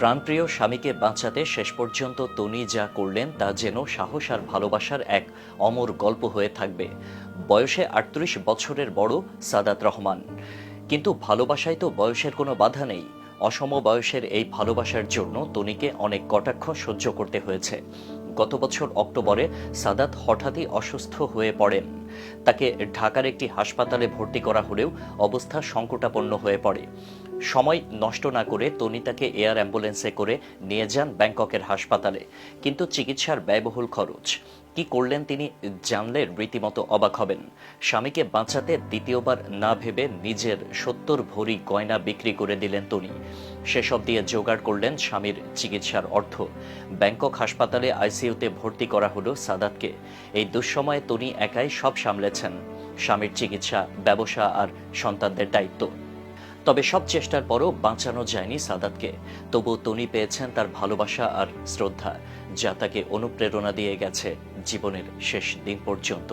প্রাণপ্রিয় স্বামীকে বাঁচাতে শেষ পর্যন্ত তনি যা করলেন তা যেন সাহস আর ভালোবাসার এক অমর গল্প হয়ে থাকবে। বয়সে ৩৮ বছরের বড় সাদাত রহমান, কিন্তু ভালোবাসায় তো বয়সের কোনো বাধা নেই। অসম বয়সের এই ভালোবাসার জন্য তনিকে অনেক কটাক্ষ সহ্য করতে হয়েছে। গত বছর অক্টোবরে সাদাত হঠাৎই অসুস্থ হয়ে পড়েন। তাকে ঢাকার একটি হাসপাতালে ভর্তি করা হলেও অবস্থা সংকটাপন্ন হয়ে পড়ে। সময় নষ্ট না করে তনি তাকে এয়ার অ্যাম্বুলেন্সে করে নিয়ে যান ব্যাংককের হাসপাতালে, কিন্তু চিকিৎসার ব্যয়বহুল খরচ। কি করলেন তিনি জানলে রীতিমতো অবাক হবেন। স্বামীকে বাঁচাতে দ্বিতীয়বার না ভেবে নিজের ৭০ ভরি গয়না বিক্রি করে দিলেন তনি। সেসব দিয়ে জোগাড় করলেন স্বামীর চিকিৎসার অর্থ। ব্যাংকক হাসপাতালে আইসিইউতে ভর্তি করা হলো সাদাতকে। এই দুঃসময়ে তনি একাই সব সামলেছেন, স্বামীর চিকিৎসা, ব্যবসা আর সন্তানদের দায়িত্ব। তবে সব চেষ্টার পরও বাঁচানো যায়নি সাদাতকে। তবু তনি পেয়েছেন তার ভালোবাসা আর শ্রদ্ধা, যা তাকে অনুপ্রেরণা দিয়ে গেছে জীবনের শেষ দিন পর্যন্ত।